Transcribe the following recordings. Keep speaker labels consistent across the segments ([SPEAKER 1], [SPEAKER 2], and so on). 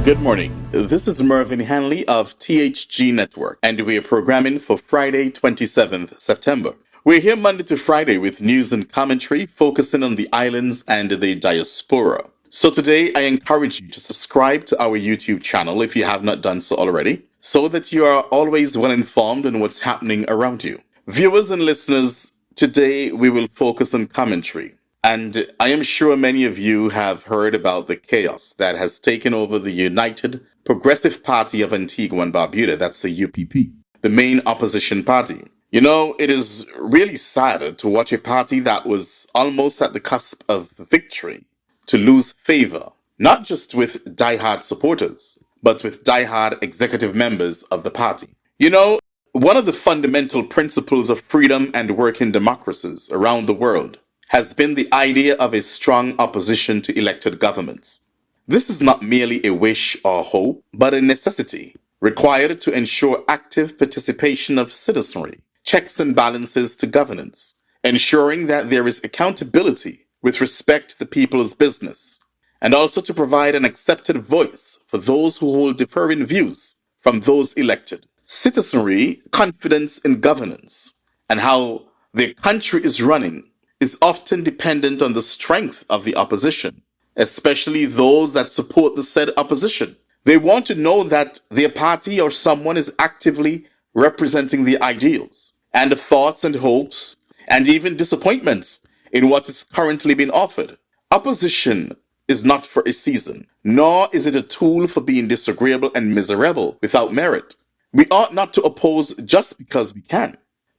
[SPEAKER 1] Good morning. This is Mervin Hanley of THG Network, and we are programming for Friday, 27th September. We're here Monday to Friday with news and commentary focusing on the islands and the diaspora. So today, I encourage you to subscribe to our YouTube channel if you have not done so already, so that you are always well informed on what's happening around you. Viewers and listeners, today we will focus on commentary. And I am sure many of you have heard about the chaos that has taken over the United Progressive Party of Antigua and Barbuda, that's the UPP, the main opposition party. You know, it is really sad to watch a party that was almost at the cusp of victory to lose favor, not just with diehard supporters, but with diehard executive members of the party. You know, one of the fundamental principles of freedom and working democracies around the world has been the idea of a strong opposition to elected governments. This is not merely a wish or hope, but a necessity required to ensure active participation of citizenry, checks and balances to governance, ensuring that there is accountability with respect to the people's business, and also to provide an accepted voice for those who hold differing views from those elected. Citizenry confidence in governance and how the country is running is often dependent on the strength of the opposition, especially those that support the said opposition. They want to know that their party or someone is actively representing the ideals and the thoughts and hopes and even disappointments in what is currently being offered. Opposition is not for a season, nor is it a tool for being disagreeable and miserable without merit. We ought not to oppose just because we can,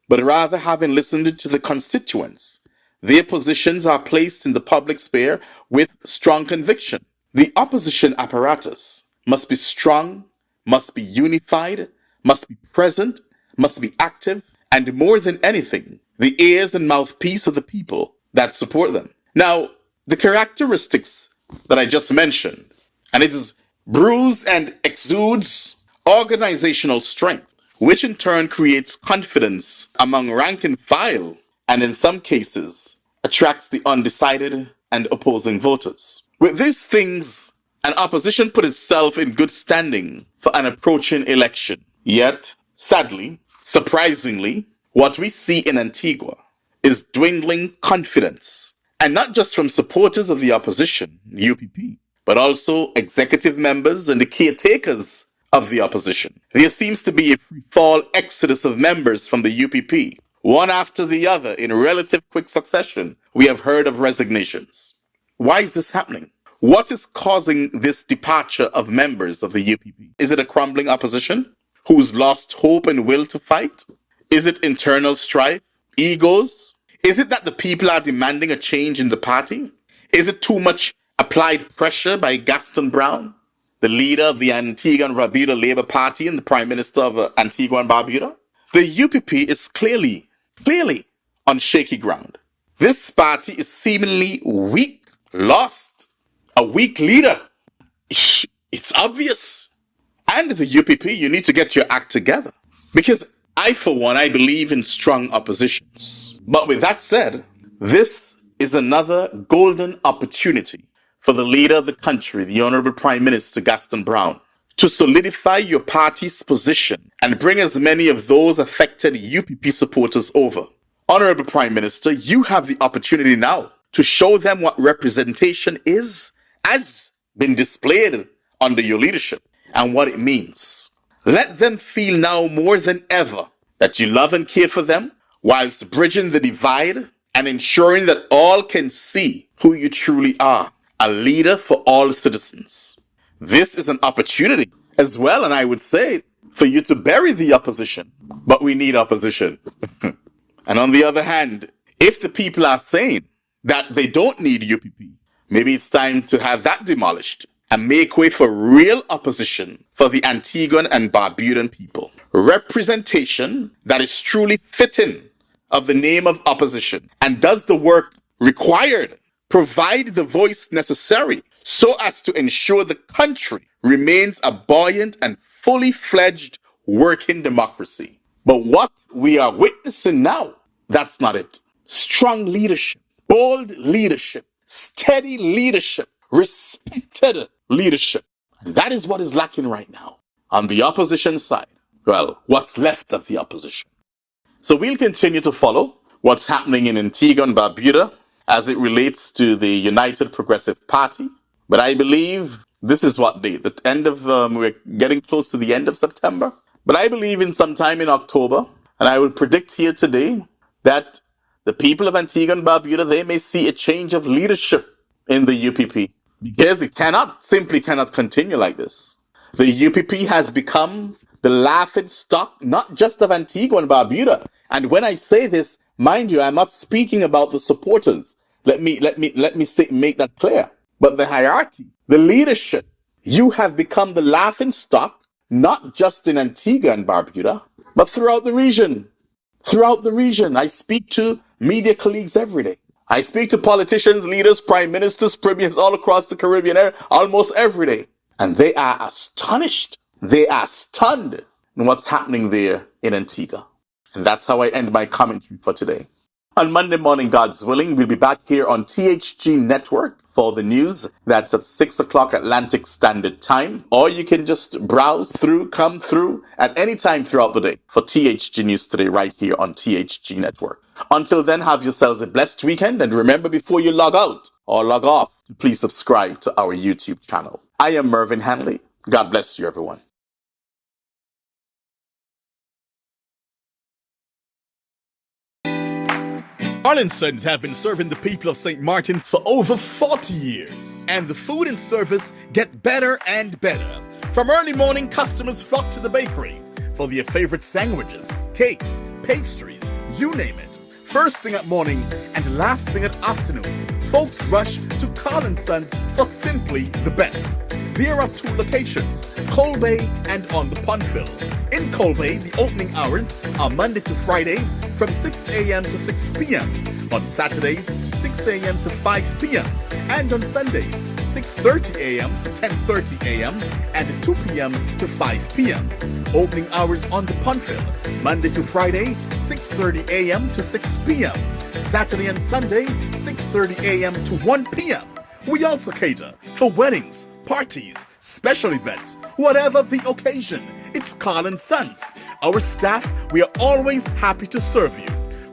[SPEAKER 1] but rather having listened to the constituents. Their positions are placed in the public sphere with strong conviction. The opposition apparatus must be strong, must be unified, must be present, must be active, and more than anything, the ears and mouthpiece of the people that support them. Now, the characteristics that I just mentioned, and it is bruised and exudes organizational strength, which in turn creates confidence among rank and file, and in some cases, attracts the undecided and opposing voters. With these things, an opposition put itself in good standing for an approaching election. Yet, sadly, surprisingly, what we see in Antigua is dwindling confidence, and not just from supporters of the opposition, UPP, but also executive members and the caretakers of the opposition. There seems to be a free-fall exodus of members from the UPP. One after the other, in relative quick succession, we have heard of resignations. Why is this happening? What is causing this departure of members of the UPP? Is it a crumbling opposition who's lost hope and will to fight? Is it internal strife? Egos? Is it that the people are demanding a change in the party? Is it too much applied pressure by Gaston Brown, the leader of the Antigua and Barbuda Labour Party and the Prime Minister of Antigua and Barbuda? The UPP is clearly on shaky ground. This party is seemingly weak, lost, a weak leader. It's obvious. And the UPP, you need to get your act together. Because I, for one, I believe in strong oppositions. But with that said, this is another golden opportunity for the leader of the country, the Honorable Prime Minister Gaston Brown, to solidify your party's position and bring as many of those affected UPP supporters over. Honorable Prime Minister, you have the opportunity now to show them what representation has been displayed under your leadership, and what it means. Let them feel now more than ever that you love and care for them, whilst bridging the divide and ensuring that all can see who you truly are, a leader for all citizens. This is an opportunity as well, and I would say, for you to bury the opposition. But we need opposition. And on the other hand, if the people are saying that they don't need UPP, maybe it's time to have that demolished and make way for real opposition for the Antiguan and Barbudan people. Representation that is truly fitting of the name of opposition and does the work required, provide the voice necessary so as to ensure the country remains a buoyant and fully fledged working democracy. But what we are witnessing now, that's not it. Strong leadership, bold leadership, steady leadership, respected leadership, And that is what is lacking right now on the opposition side. Well, what's left of the opposition. So we'll continue to follow what's happening in Antigua and Barbuda as it relates to the United Progressive Party. But I believe this is what the end of, we're getting close to the end of September. But I believe in sometime in October, and I will predict here today that the people of Antigua and Barbuda, they may see a change of leadership in the UPP. Because it simply cannot continue like this. The UPP has become the laughing stock, not just of Antigua and Barbuda. And when I say this, mind you, I'm not speaking about the supporters. Let me make that clear. But the hierarchy, the leadership, you have become the laughing stock, not just in Antigua and Barbuda, but throughout the region. Throughout the region, I speak to media colleagues every day. I speak to politicians, leaders, prime ministers, premiers all across the Caribbean almost every day. And they are astonished. They are stunned in what's happening there in Antigua. And that's how I end my commentary for today. On Monday morning, God's willing, we'll be back here on THG Network for the news. That's at 6 o'clock Atlantic Standard Time. Or you can just browse through, come through at any time throughout the day for THG News Today right here on THG Network. Until then, have yourselves a blessed weekend. And remember, before you log out or log off, please subscribe to our YouTube channel. I am Mervin Hanley. God bless you, everyone.
[SPEAKER 2] Sons have been serving the people of St. Martin for over 40 years. And the food and service get better and better. From early morning, customers flock to the bakery for their favorite sandwiches, cakes, pastries, you name it. First thing at mornings and last thing at afternoons, folks rush to Sons for simply the best. There are two locations, Cold Bay and on the Punfill. In Cold Bay, the opening hours are Monday to Friday from 6 a.m. to 6 p.m. On Saturdays, 6 a.m. to 5 p.m. And on Sundays, 6:30 a.m. to 10:30 a.m. and 2 p.m. to 5 p.m. Opening hours on the Punfill, Monday to Friday, 6:30 a.m. to 6 p.m. Saturday and Sunday, 6:30 a.m. to 1 p.m. We also cater for weddings, parties, special events, whatever the occasion. It's Sons. Our staff, we are always happy to serve you.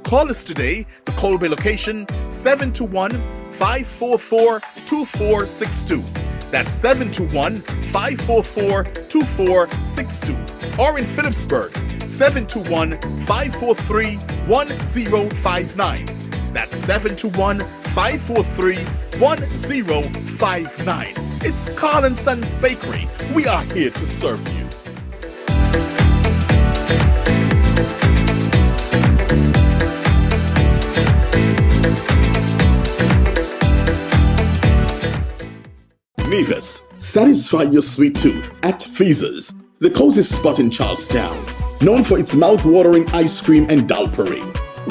[SPEAKER 2] Call us today, the Cold Bay location, 721-544-2462. That's 721-544-2462. Or in Phillipsburg, 721-543-1059. That's 721-543-1059. It's Sons Bakery. We are here to serve you. Nevis, satisfy your sweet tooth at Feaser's, the cozy spot in Charlestown, known for its mouth-watering ice cream and dal parade.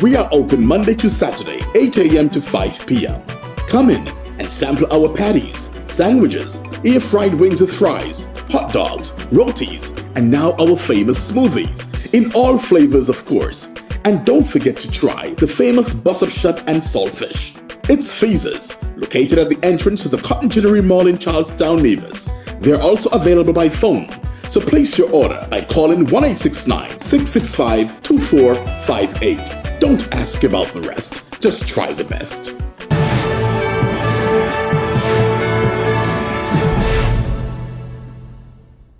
[SPEAKER 2] We are open Monday to Saturday, 8 a.m. to 5 p.m. Come in and sample our patties, sandwiches, air-fried wings with fries, hot dogs, rotis, and now our famous smoothies, in all flavors of course. And don't forget to try the famous bus-up shut and saltfish. It's Feaser's, located at the entrance to the Cotton Jewelry Mall in Charlestown, Nevis. They're also available by phone, so place your order by calling 1-869-665-2458. Don't ask about the rest, just try the best.